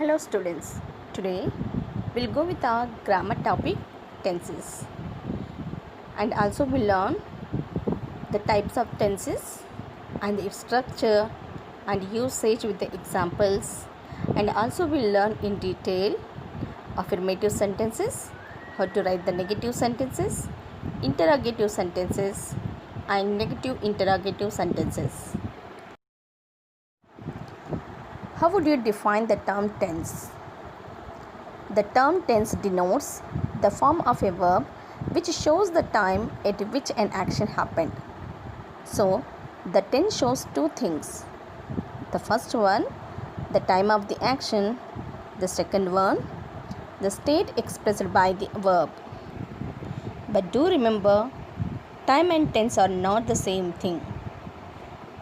Hello students, today we'll go with our grammar topic tenses, and also we'll learn the types of tenses and its structure and usage with the examples, and also we'll learn in detail affirmative sentences, how to write the negative sentences, interrogative sentences and negative interrogative sentences. How would you define the term tense? The term tense denotes the form of a verb which shows the time at which an action happened. So, the tense shows two things. The first one, the time of the action. The second one, the state expressed by the verb. But do remember, time and tense are not the same thing.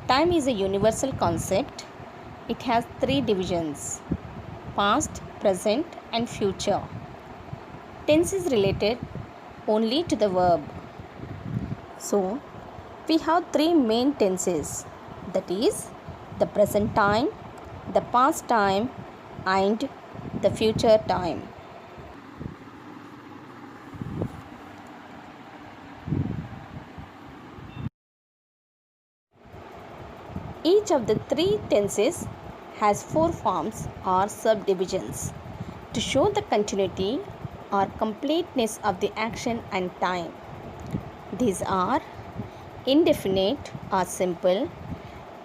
Time is a universal concept. It has three divisions: past, present and future. Tense is related only to the verb. So, we have three main tenses, that is the present time, the past time and the future time. Each of the three tenses has four forms or subdivisions to show the continuity or completeness of the action and time. These are indefinite or simple,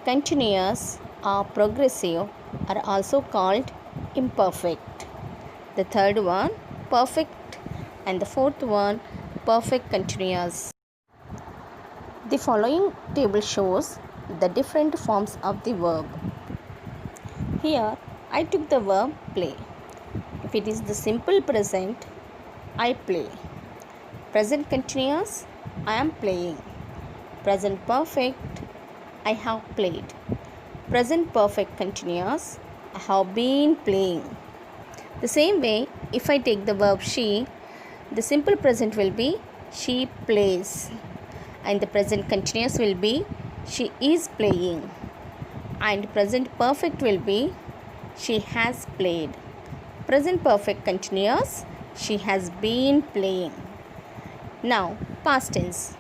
continuous or progressive, are also called imperfect. The third one, perfect, and the fourth one, perfect continuous. The following table shows the different forms of the verb. Here I took the verb play. If it is the simple present, I play. Present continuous, I am playing. Present perfect, I have played. Present perfect continuous, I have been playing. The same way, if I take the verb she, the simple present will be she plays, and the present continuous will be she is playing, and present perfect will be she has played. Present perfect continuous, she has been playing. Now, past tense.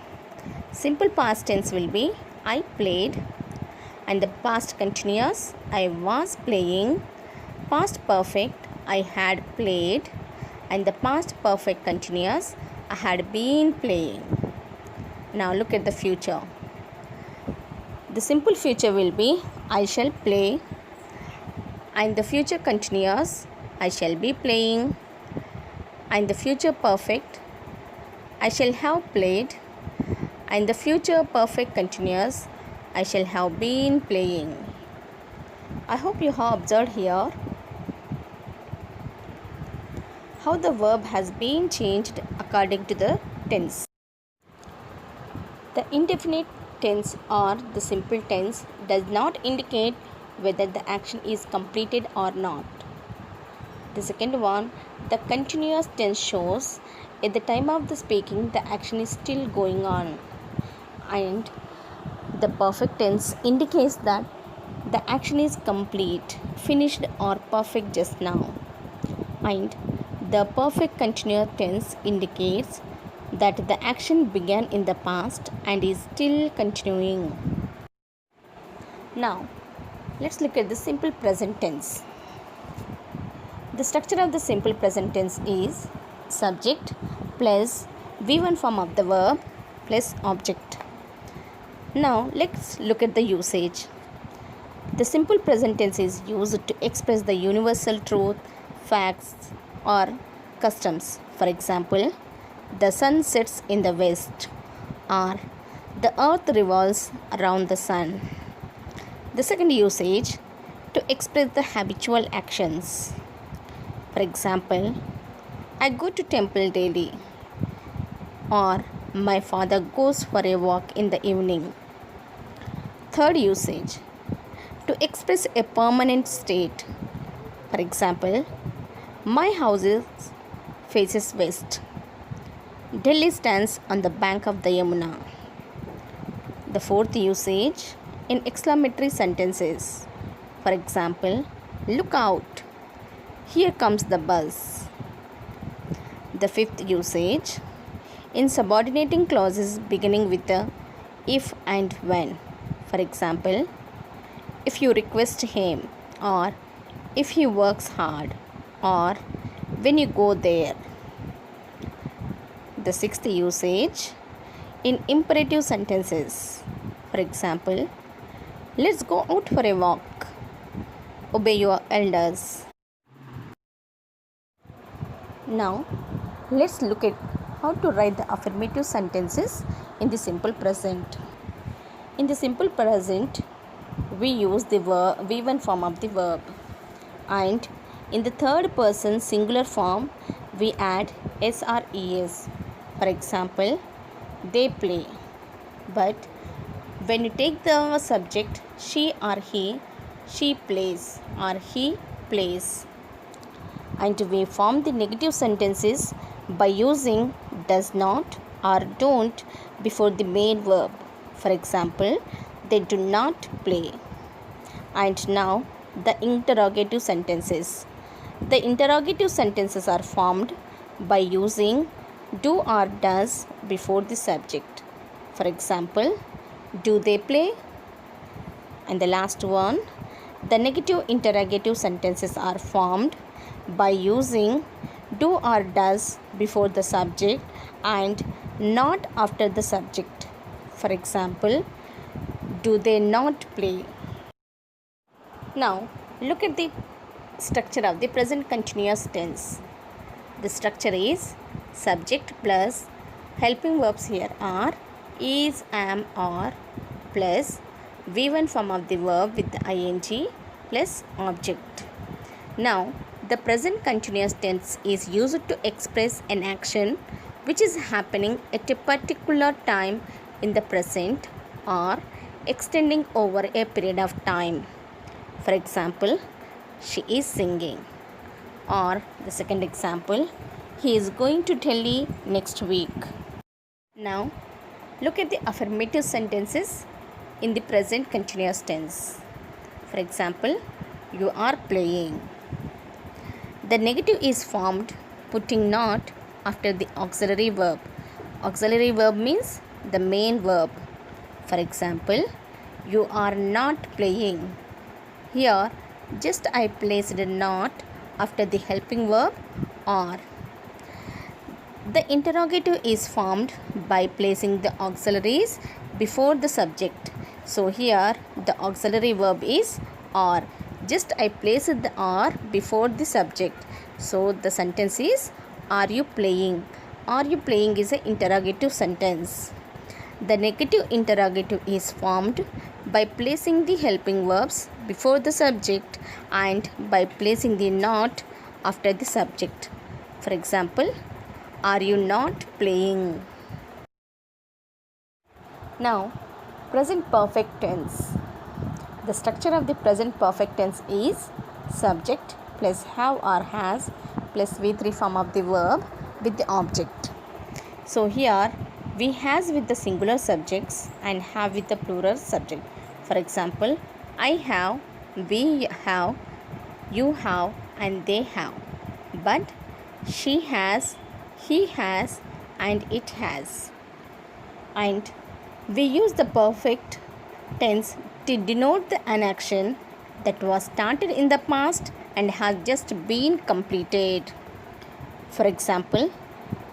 Simple past tense will be I played, and the past continuous, I was playing. Past perfect, I had played, and the past perfect continuous, I had been playing. Now look at the future. The simple future will be I shall play, and the future continuous, I shall be playing, and the future perfect, I shall have played, and the future perfect continuous, I shall have been playing. I hope you have observed here how the verb has been changed according to the tense. The indefinite tense or the simple tense does not indicate whether the action is completed or not. The second one, the continuous tense, shows at the time of the speaking the action is still going on, and the perfect tense indicates that the action is complete, finished or perfect just now, and the perfect continuous tense indicates that the action began in the past and is still continuing. Now, let's look at the simple present tense. The structure of the simple present tense is subject plus V1 form of the verb plus object. Now, let's look at the usage. The simple present tense is used to express the universal truth, facts, or customs. For example, the sun sets in the west, or the earth revolves around the sun. The second usage, to express the habitual actions. For example, I go to temple daily, or my father goes for a walk in the evening. Third usage, to express a permanent state. For example, my house faces west. Delhi stands on the bank of the Yamuna. The fourth usage, in exclamatory sentences. For example, look out, Here comes the bus. The fifth usage. In subordinating clauses beginning with the if and when. For example, if you request him, or if he works hard, or when you go there. The sixth usage. In imperative sentences. For example, let's go out for a walk. Obey your elders. Now, let's look at how to write the affirmative sentences in the simple present. In the simple present, we use the V1 form of the verb, and in the third person singular form, we add s or es. For example, they play. But when you take the subject she or he, she plays or he plays. And we form the negative sentences by using does not or don't before the main verb. For example, they do not play. And now the interrogative sentences. The interrogative sentences are formed by using do or does before the subject. For example, do they play? And the last one, the negative interrogative sentences are formed by using do or does before the subject and not after the subject. For example, do they not play? Now, look at the structure of the present continuous tense. The structure is subject plus helping verbs here are is, am, are plus V1 form of the verb with the ing plus object. Now, the present continuous tense is used to express an action which is happening at a particular time in the present or extending over a period of time. For example, she is singing. Or the second example, he is going to Delhi next week. Now, look at the affirmative sentences in the present continuous tense. For example, you are playing. The negative is formed putting not after the auxiliary verb. Auxiliary verb means the main verb. For example, you are not playing. Here, just I placed not after the helping verb are. The interrogative is formed by placing the auxiliaries before the subject. So here the auxiliary verb is are. Just I placed the are before the subject. So the sentence is are you playing? Are you playing is an interrogative sentence. The negative interrogative is formed by placing the helping verbs before the subject and by placing the not after the subject. For example, are you not playing? Now, present perfect tense. The structure of the present perfect tense is subject plus have or has plus V3 form of the verb with the object. So here we has with the singular subjects and have with the plural subject. For example, I have, we have, you have and they have. But she has, he has and it has. And we use the perfect tense to denote an action that was started in the past and has just been completed. For example,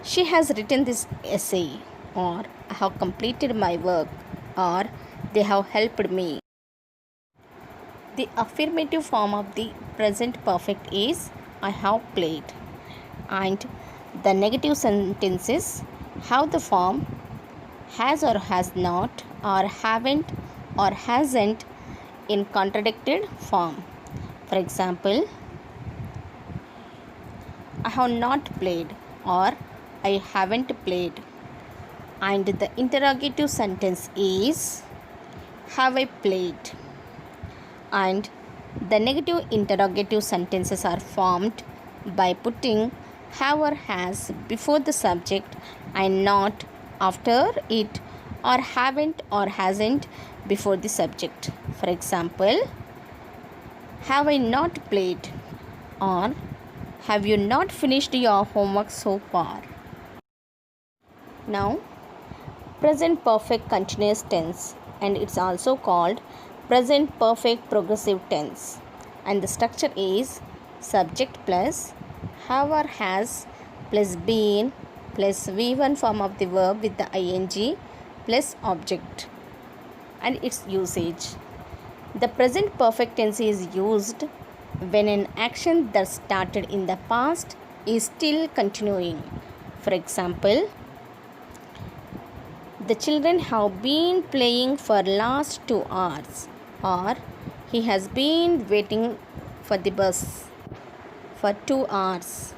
she has written this essay, or I have completed my work, or they have helped me. The affirmative form of the present perfect is I have played, and the negative sentences have the form has or has not, or haven't or hasn't in contradicted form. For example, I have not played or I haven't played. And the interrogative sentence is have I played? And the negative interrogative sentences are formed by putting have or has before the subject and not after it, or haven't or hasn't before the subject. For example, have I not played? Or Have you not finished your homework so far? Now, present perfect continuous tense, and it's also called present perfect progressive tense, and the structure is subject plus have or has plus been plus v1 form of the verb with the ing plus object, and its usage. The present perfect tense is used when an action that started in the past is still continuing. For example, the children have been playing for last 2 hours, or he has been waiting for the bus for 2 hours.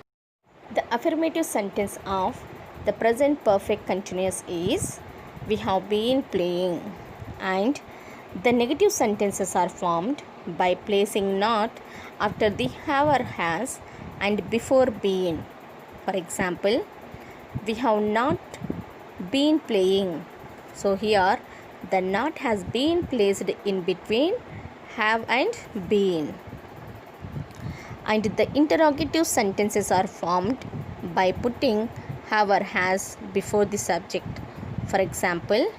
The affirmative sentence of the present perfect continuous is we have been playing, and the negative sentences are formed by placing not after the have or has and before been. For example, we have not been playing. So here the not has been placed in between have and been. And the interrogative sentences are formed by putting have or has before the subject. For example,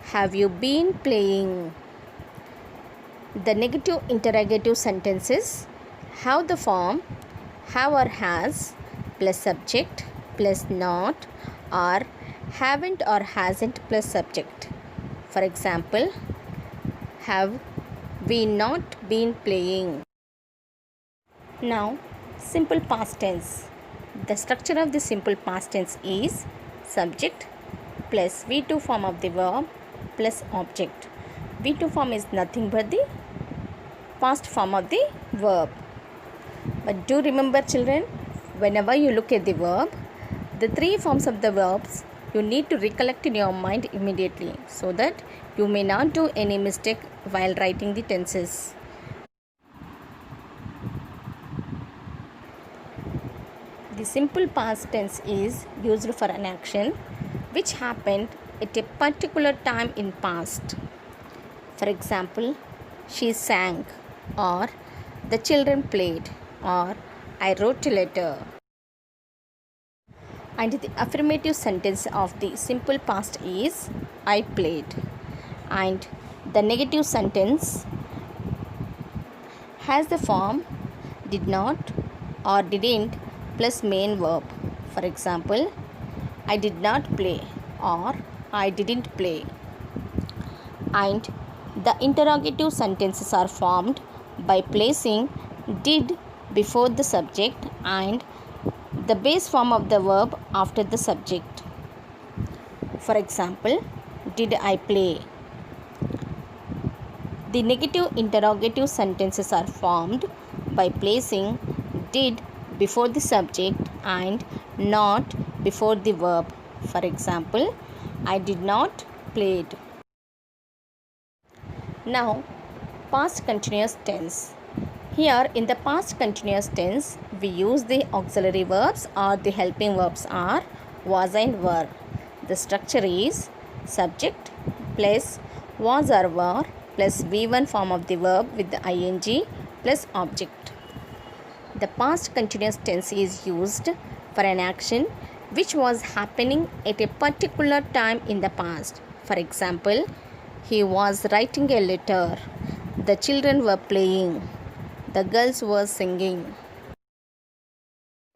have you been playing? The negative interrogative sentences have the form have or has plus subject plus not, or haven't or hasn't plus subject. For example, have we not been playing? Now, simple past tense. The structure of the simple past tense is subject plus V2 form of the verb plus object. V2 form is nothing but the past form of the verb. But do remember, children, whenever you look at the verb, the 3 forms of the verbs you need to recollect in your mind immediately so that you may not do any mistake while writing the tenses. The simple past tense is used for an action which happened at a particular time in past. For example, she sang, or the children played, or I wrote a letter. And the affirmative sentence of the simple past is I played. And the negative sentence has the form did not or didn't plus main verb. For example, I did not play, or I didn't play. And the interrogative sentences are formed by placing did before the subject and the base form of the verb after the subject. For example, did I play? The negative interrogative sentences are formed by placing did before the subject and not before the verb. For example, I did not played. Now, past continuous tense. Here in the past continuous tense, we use the auxiliary verbs or the helping verbs are was and were. The structure is subject plus was or were plus V1 form of the verb with the ing plus object. The past continuous tense is used for an action which was happening at a particular time in the past. For example, he was writing a letter. The children were playing. The girls were singing.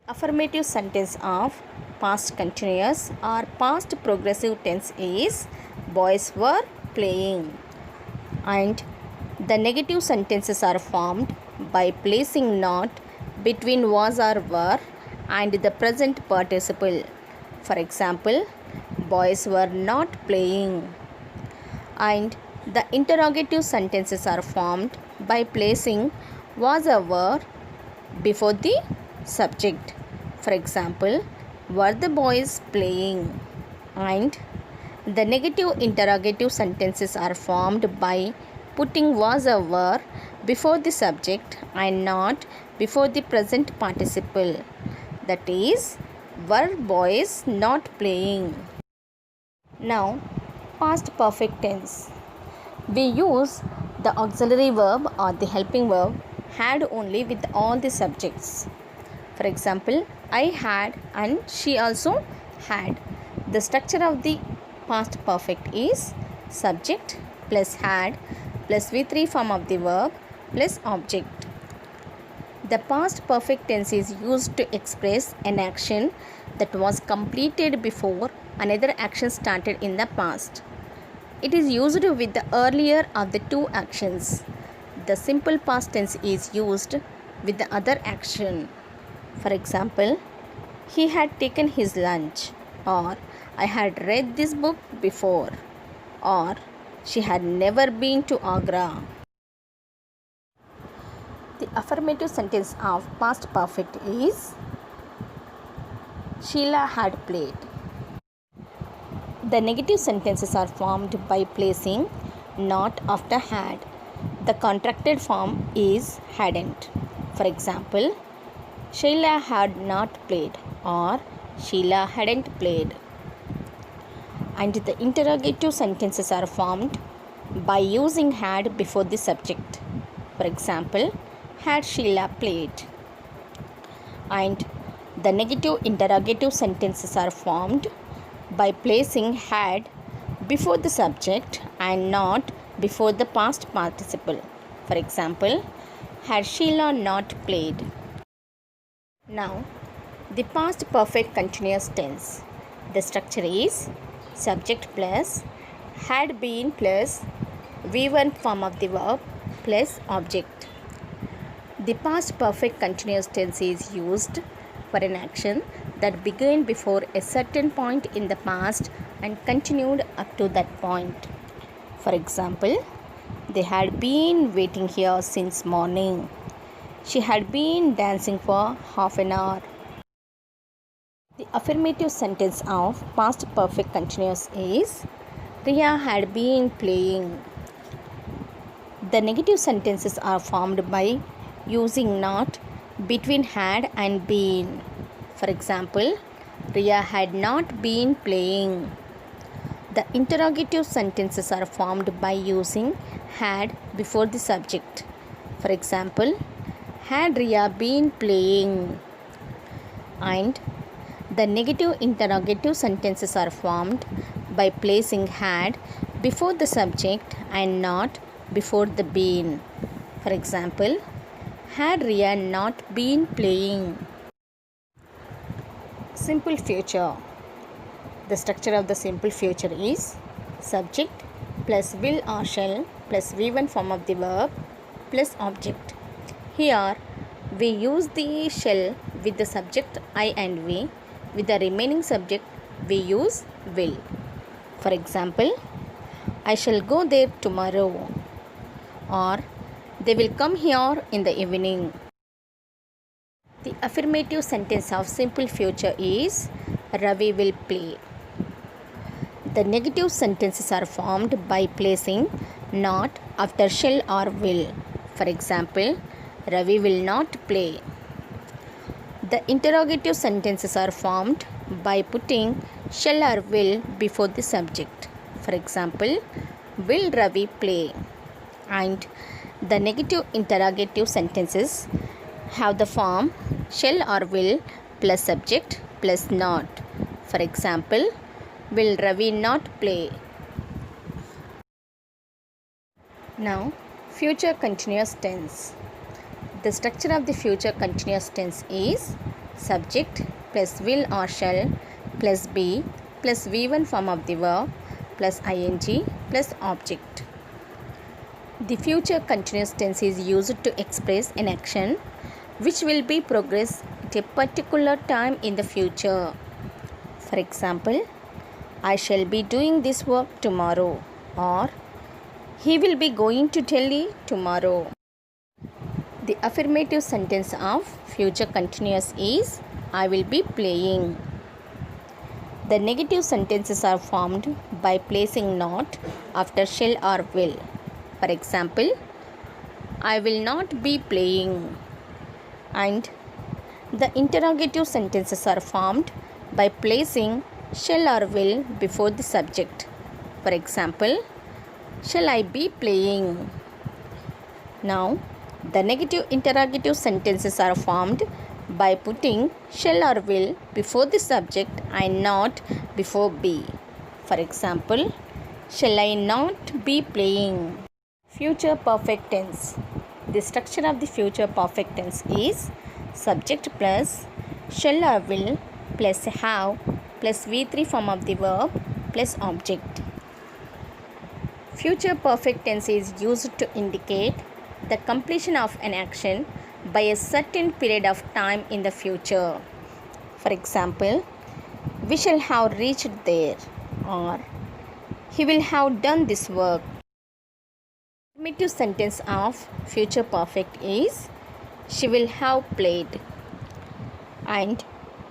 Affirmative sentence of past continuous or past progressive tense is boys were playing. And the negative sentences are formed by placing not between was or were and the present participle. For example, boys were not playing. And the interrogative sentences are formed by placing was or were before the subject. For example, were the boys playing? And the negative interrogative sentences are formed by putting was or were before the subject and not before the present participle. That is, were boys not playing? Now, past perfect tense. We use the auxiliary verb or the helping verb had only with all the subjects. For example, I had and she also had. The structure of the past perfect is subject plus had plus V3 form of the verb plus object. The past perfect tense is used to express an action that was completed before another action started in the past. It is used with the earlier of the two actions. The simple past tense is used with the other action. For example, he had taken his lunch, or I had read this book before, or she had never been to Agra. The affirmative sentence of past perfect is Sheila had played. The negative sentences are formed by placing not after had. The contracted form is hadn't. For example, Sheila had not played or Sheila hadn't played. And the interrogative sentences are formed by using had before the subject. For example, had Sheila played? And the negative interrogative sentences are formed by placing had before the subject and not before the past participle. For example, had Sheila not played? Now, the past perfect continuous tense. The structure is subject plus had been plus V1 form of the verb plus object. The past perfect continuous tense is used for an action that began before a certain point in the past and continued up to that point. For example, they had been waiting here since morning. She had been dancing for half an hour. The affirmative sentence of past perfect continuous is Riya had been playing. The negative sentences are formed by using not between had and been. For example, Riya had not been playing. The interrogative sentences are formed by using had before the subject. For example, had Riya been playing? And the negative interrogative sentences are formed by placing had before the subject and not before the been. For example, had Riya not been playing? Simple future. The structure of the simple future is subject plus will or shall plus V1 form of the verb plus object. Here we use the shall with the subject I and we. With the remaining subject we use will. For example, I shall go there tomorrow, or they will come here in the evening. The affirmative sentence of simple future is Ravi will play. The negative sentences are formed by placing not after shall or will. For example, Ravi will not play. The interrogative sentences are formed by putting shall or will before the subject. For example, will Ravi play? And the negative interrogative sentences have the form shall or will plus subject plus not. For example, will Ravi not play? Now, future continuous tense. The structure of the future continuous tense is subject plus will or shall plus be plus V1 form of the verb plus ing plus object. The future continuous tense is used to express an action which will be progressed at a particular time in the future. For example, I shall be doing this work tomorrow, or he will be going to Delhi tomorrow. The affirmative sentence of future continuous is I will be playing. The negative sentences are formed by placing not after shall or will. For example, I will not be playing. And the interrogative sentences are formed by placing shall or will before the subject. For example, shall I be playing? Now, the negative interrogative sentences are formed by putting shall or will before the subject and not before be. For example, shall I not be playing? Future perfect tense. The structure of the future perfect tense is subject plus shall or will plus have plus V3 form of the verb plus object. Future perfect tense is used to indicate the completion of an action by a certain period of time in the future. For example, we shall have reached there, or he will have done this work. Affirmative sentence of future perfect is she will have played, and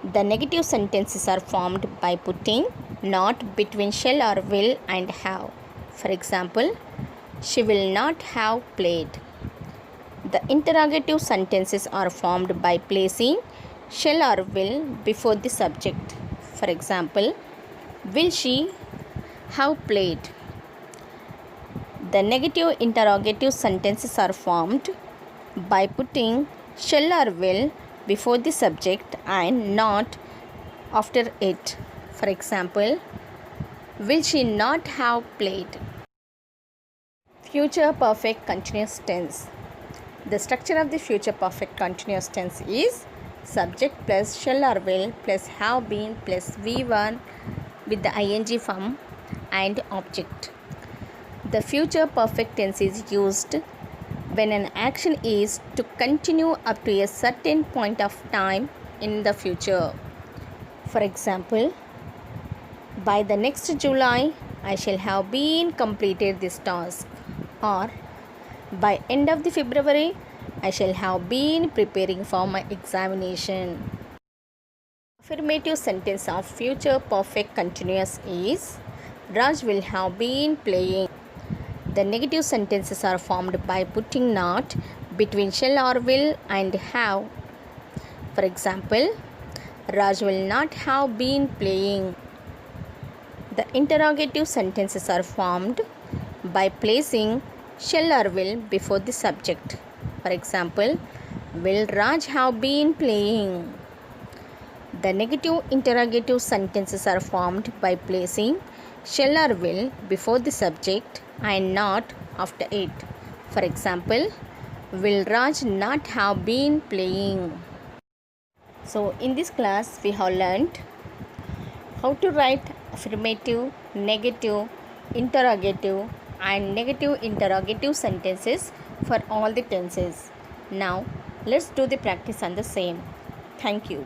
the negative sentences are formed by putting not between shall or will and have. For example, she will not have played. The interrogative sentences are formed by placing shall or will before the subject. For example, will she have played? The negative interrogative sentences are formed by putting shall or will before the subject and not after it. For example, will she not have played? Future perfect continuous tense. The structure of the future perfect continuous tense is subject plus shall or will plus have been plus V1 with the ing form and object. The future perfect tense is used when an action is to continue up to a certain point of time in the future. For example, by the next July, I shall have been completed this task, or by end of the February, I shall have been preparing for my examination. Affirmative sentence of future perfect continuous is Raj will have been playing. The negative sentences are formed by putting not between shall or will and have. For example, Raj will not have been playing. The interrogative sentences are formed by placing shall or will before the subject. For example, will Raj have been playing? The negative interrogative sentences are formed by placing shall or will before the subject and not after it. For example, will Raj not have been playing? So, in this class, we have learnt how to write affirmative, negative, interrogative, and negative interrogative sentences for all the tenses. Now, let's do the practice on the same. Thank you.